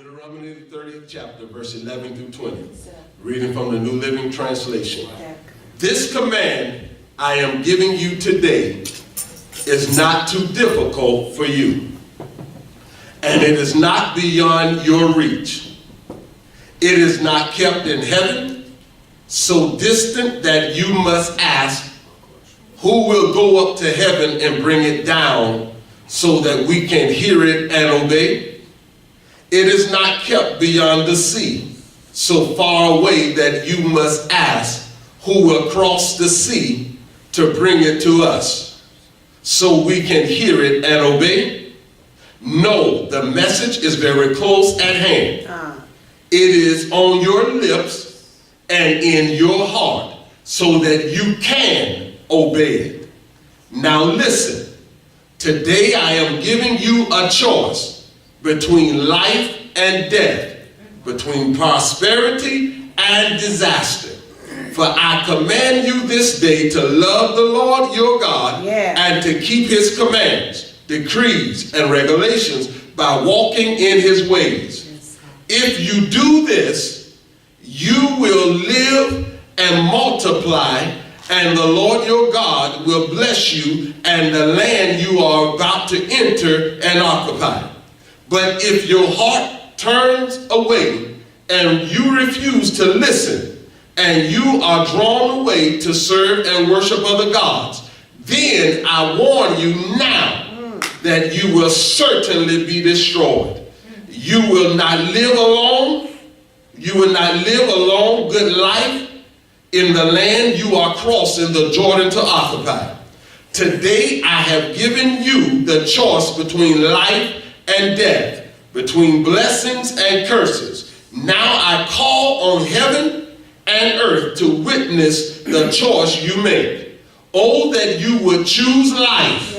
Deuteronomy the 30th chapter, verse 11 through 20. Reading from the New Living Translation. This command I am giving you today is not too difficult for you, and it is not beyond your reach. It is not kept in heaven, so distant that you must ask, who will go up to heaven and bring it down so that we can hear it and obey? It is not kept beyond the sea, so far away that you must ask, who will cross the sea to bring it to us so we can hear it and obey? No, the message is very close at hand. It is on your lips and in your heart so that you can obey it. Now listen, today I am giving you a choice between life and death, between prosperity and disaster. For I command you this day to love the Lord your God and to keep his commands, decrees, and regulations by walking in his ways. If you do this, you will live and multiply, and the Lord your God will bless you and the land you are about to enter and occupy. But if your heart turns away and you refuse to listen, and you are drawn away to serve and worship other gods, then I warn you now that you will certainly be destroyed. You will not live alone. You will not live a long, good life in the land you are crossing the Jordan to occupy. Today I have given you the choice between life and death, between blessings and curses. Now I call on heaven and earth to witness the choice you make. Oh, that you would choose life,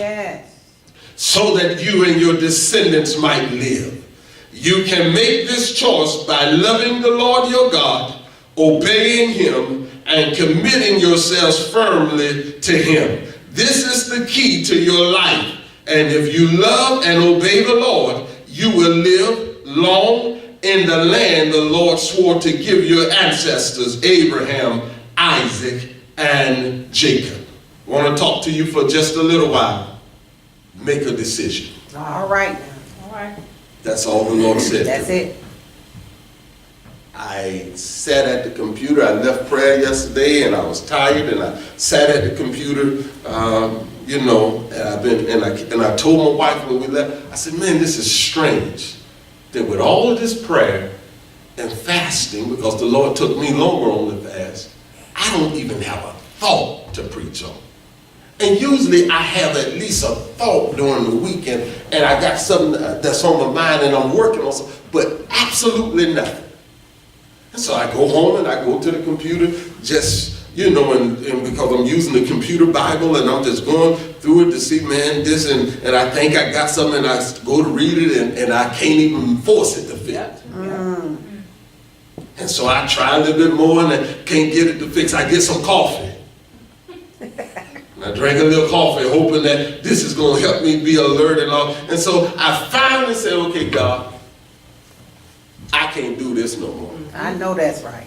so that you and your descendants might live. You can make this choice by loving the Lord your God, obeying him, and committing yourselves firmly to him. This is the key to your life. And if you love and obey the Lord, you will live long in the land the Lord swore to give your ancestors, Abraham, Isaac, and Jacob. I want to talk to you for just a little while. Make a decision. All right. All right. That's all the Lord said. That's it. I sat at the computer. I left prayer yesterday, and I was tired, and I sat at the computer, and I told my wife when we left, I said, man, this is strange. That with all of this prayer and fasting, because the Lord took me longer on the fast, I don't even have a thought to preach on. And usually I have at least a thought during the weekend, and I got something that's on my mind and I'm working on something, but absolutely nothing. And so I go home and I go to the computer, just, and because I'm using the computer Bible, and I'm just going through it to see, man, this, and I think I got something, and I go to read it, and I can't even force it to fit. And so I try a little bit more, and I can't get it to fix. I get some coffee. And I drank a little coffee, hoping that this is going to help me be alert and all. And so I finally said, okay, God, I can't do this no more. I know that's right.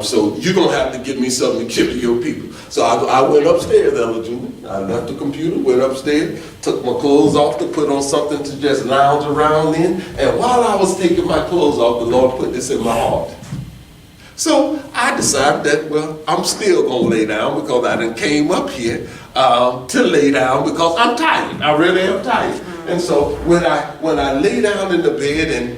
So you're going to have to give me something to give to your people. So I went upstairs, Ella Jr. I left the computer, went upstairs, took my clothes off to put on something to just lounge around in. And while I was taking my clothes off, the Lord put this in my heart. So I decided that, well, I'm still going to lay down because I done came up here to lay down because I'm tired. I really am tired. And so when I lay down in the bed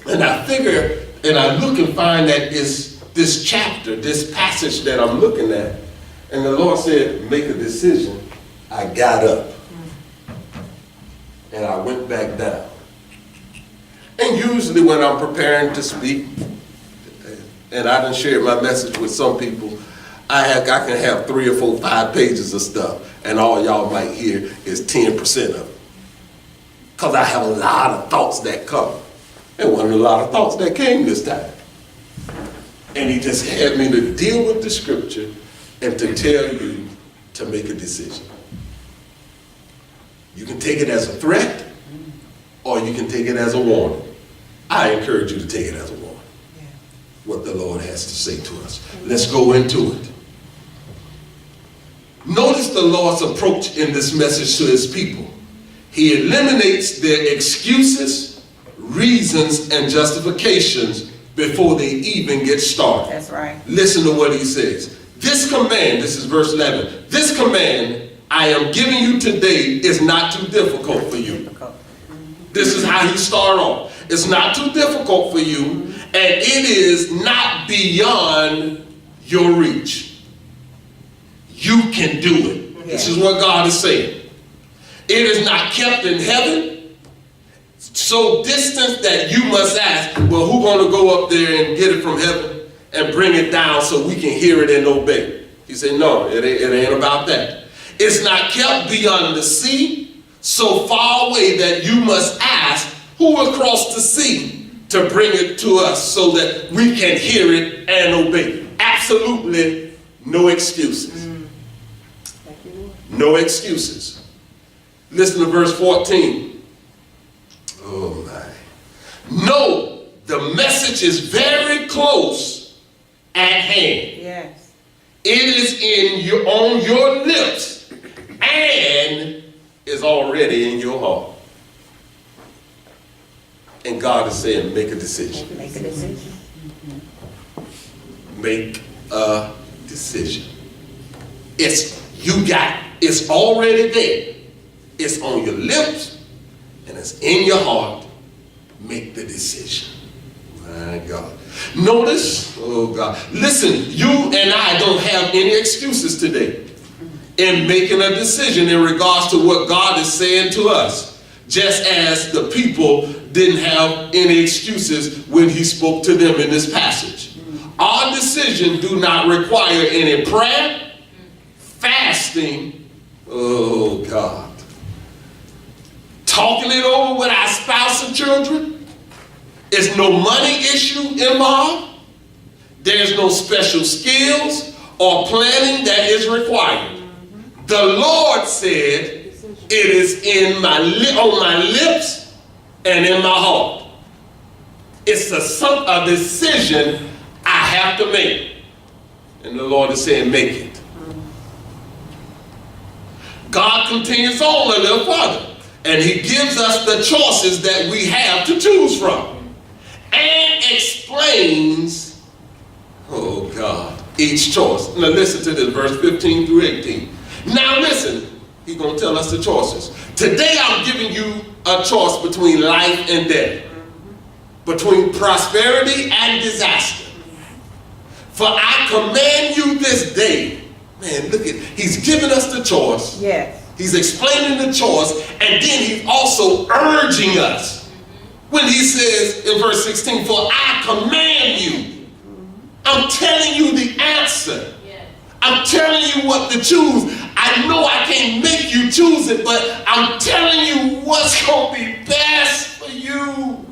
and I figure, and I look and find that this chapter, this passage that I'm looking at, and the Lord said, make a decision. I got up and I went back down. And usually when I'm preparing to speak, and I done shared my message with some people, I can have 3 or 4, 5 pages of stuff, and all y'all might hear is 10% of it. Because I have a lot of thoughts that come. And wasn't a lot of thoughts that came this time. And he just had me to deal with the scripture and to tell you to make a decision. You can take it as a threat, or you can take it as a warning. I encourage you to take it as a warning. What the Lord has to say to us. Let's go into it. Notice the Lord's approach in this message to his people. He eliminates their excuses, reasons, and justifications before they even get started. That's right. Listen to what he says. This command, this is verse 11, this command I am giving you today is not too difficult for you. This is how he started off. It's not too difficult for you, and it is not beyond your reach. You can do it. This is what God is saying. It is not kept in heaven, so distant that you must ask, well, who's going to go up there and get it from heaven and bring it down so we can hear it and obey? He said, no, it ain't about that. It's not kept beyond the sea, so far away that you must ask who will cross the sea to bring it to us so that we can hear it and obey. Absolutely no excuses. No excuses. Listen to verse 14. Oh my. No, the message is very close at hand. Yes. It is on your lips and is already in your heart. And God is saying, make a decision. Make a decision. Make a decision. It's already there. It's on your lips and it's in your heart. Make the decision. My God. Notice, oh God. Listen, you and I don't have any excuses today in making a decision in regards to what God is saying to us. Just as the people didn't have any excuses when he spoke to them in this passage. Our decision do not require any prayer, fasting, oh God, talking it over with our spouse and children. There's no money issue involved. There's no special skills or planning that is required. The Lord said, it is on my lips and in my heart. It's a decision I have to make. And the Lord is saying, make it. God continues on a little further. And he gives us the choices that we have to choose from. And explains, oh God, each choice. Now listen to this, verse 15 through 18. Now listen, he's going to tell us the choices. Today I'm giving you a choice between life and death. Between prosperity and disaster. For I command you this day. Man, look at, he's giving us the choice. Yes. He's explaining the choice, and then he's also urging us. When he says in verse 16, for I command you. I'm telling you the answer. I'm telling you what to choose. I know I can't make you choose it, but I'm telling you what's going to be best for you.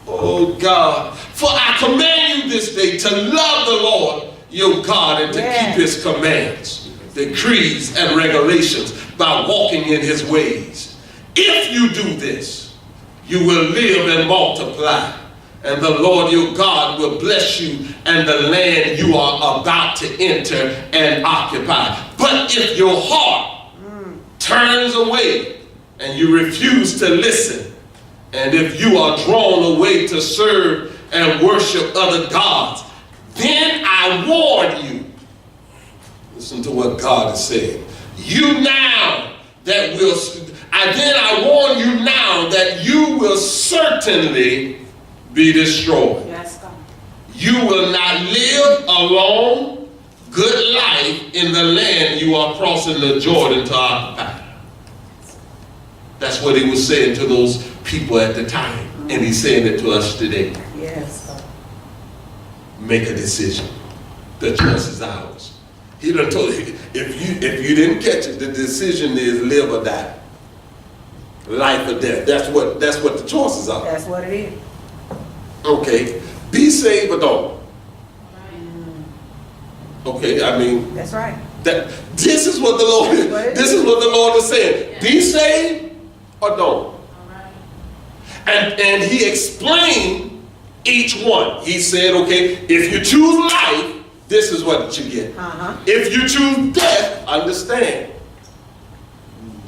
Oh God. For I command you this day to love the Lord your God and to keep his commands, decrees, and regulations by walking in his ways. If you do this, you will live and multiply. And the Lord your God will bless you and the land you are about to enter and occupy. But if your heart turns away and you refuse to listen, and if you are drawn away to serve and worship other gods, then I warn you. Listen to what God is saying. I warn you now that you will certainly be destroyed. Yes, God. You will not live a long, good life in the land you are crossing the Jordan to occupy. That's what he was saying to those people at the time. And he's saying it to us today. Yes, God. Make a decision. The choice is ours. He done told you, if you didn't catch it, the decision is live or die. Life or death. That's what the choices are. That's what it is. Okay. Be saved or don't. Okay, I mean, that's right. This is what the Lord is saying. Be saved or don't. And he explained each one. He said, okay, if you choose life, this is what you get. If you choose death, understand.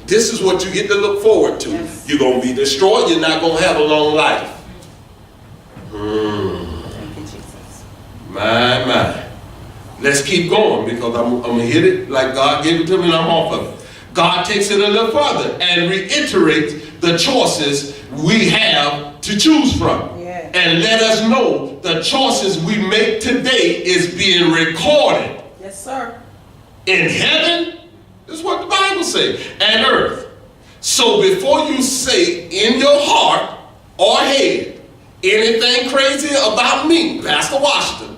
This is what you get to look forward to. Yes. You're going to be destroyed. You're not going to have a long life. Thank you, Jesus. My. Let's keep going because I'm going to hit it like God gave it to me and I'm off of it. God takes it a little further and reiterates the choices we have to choose from. Yeah. And let us know the choices we make today is being recorded. Yes, sir. In heaven, this is what the Bible says, and earth. So before you say in your heart or head anything crazy about me, Pastor Washington,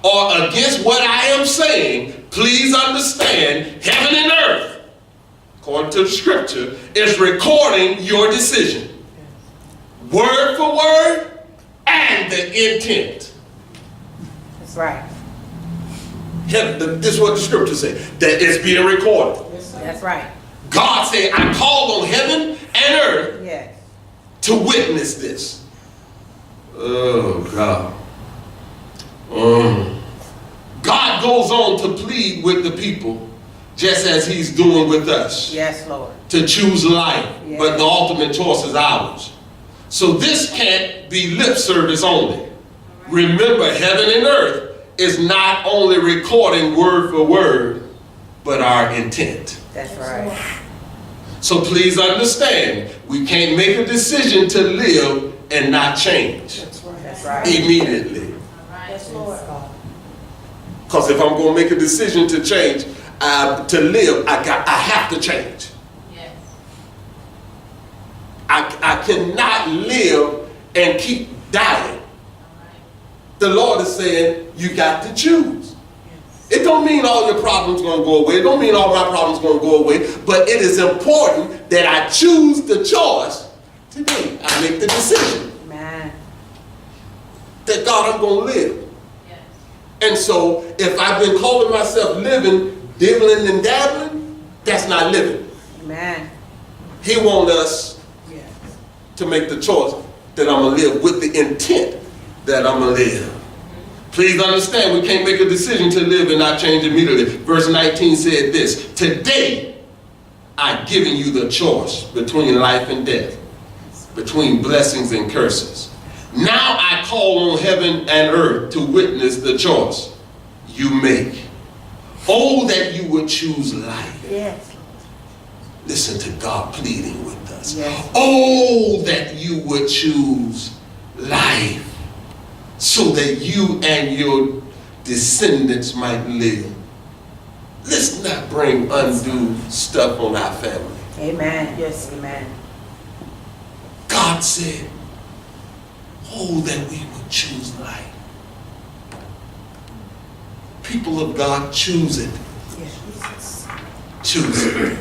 or against what I am saying, please understand heaven and earth, according to the scripture, is recording your decision. Word for word and the intent. That's right. This is what the scripture says, that it's being recorded. That's right. God said, I called on heaven and earth to witness this. Oh, God. God goes on to plead with the people just as he's doing with us. Yes, Lord. To choose life, but the ultimate choice is ours. So this can't be lip service only. Remember, heaven and earth is not only recording word for word, but our intent. That's right. So please understand, we can't make a decision to live and not change. That's right. Immediately. Yes, Lord. Because if I'm going to make a decision to change, to live, I have to change. Yes. I cannot live and keep dying. The Lord is saying, you got to choose. It don't mean all your problems are going to go away. It don't mean all my problems are going to go away. But it is important that I choose the choice today. I make the decision. Man. That God, I'm going to live. Yes. And so if I've been calling myself living, dibbling and dabbling, that's not living. Amen. He wants us to make the choice that I'm going to live with the intent that I'm going to live. Please understand, we can't make a decision to live and not change immediately. Verse 19 said this, today I've given you the choice between life and death, between blessings and curses. Now I call on heaven and earth to witness the choice you make. Oh, that you would choose life. Yes. Listen to God pleading with us. Yes. Oh, that you would choose life so that you and your descendants might live. Let's not bring undue stuff on our family. Amen. Yes, amen. God said, oh, that we would choose life. People of God, choose it. Yes. Choose it.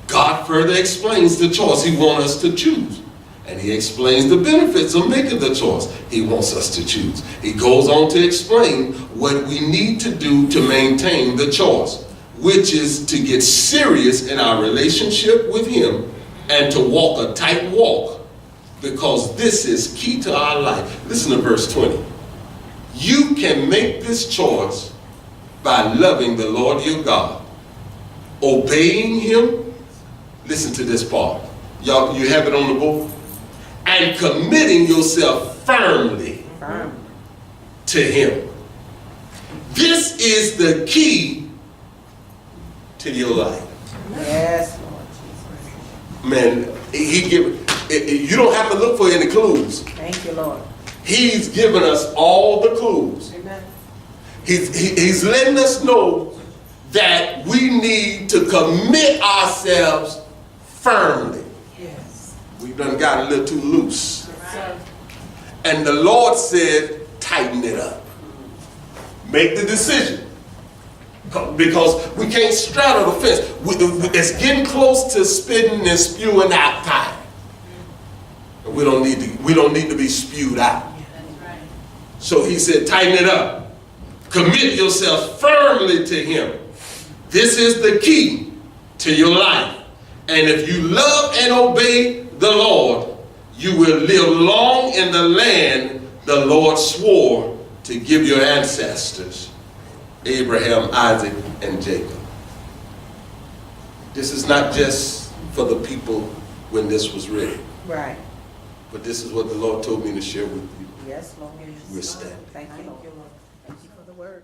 God further explains the choice he wants us to choose. And he explains the benefits of making the choice he wants us to choose. He goes on to explain what we need to do to maintain the choice, which is to get serious in our relationship with him and to walk a tight walk, because this is key to our life. Listen to verse 20. You can make this choice by loving the Lord your God, obeying him. Listen to this part. Y'all, you have it on the board? And committing yourself firmly to him. This is the key to your life. Yes, Lord Jesus. Man, you don't have to look for any clues. Thank you, Lord. He's given us all the clues. Amen. He's letting us know that we need to commit ourselves firmly. Yes. We've done got a little too loose. Right. And the Lord said, tighten it up. Make the decision. Because we can't straddle the fence. It's getting close to spitting and spewing out time. And we don't need to be spewed out. So he said, tighten it up. Commit yourself firmly to him. This is the key to your life. And if you love and obey the Lord, you will live long in the land the Lord swore to give your ancestors, Abraham, Isaac, and Jacob. This is not just for the people when this was written, Right. but this is what the Lord told me to share with you. Yes, Lord. We're standing. Thank you, Lord. Thank you for the word.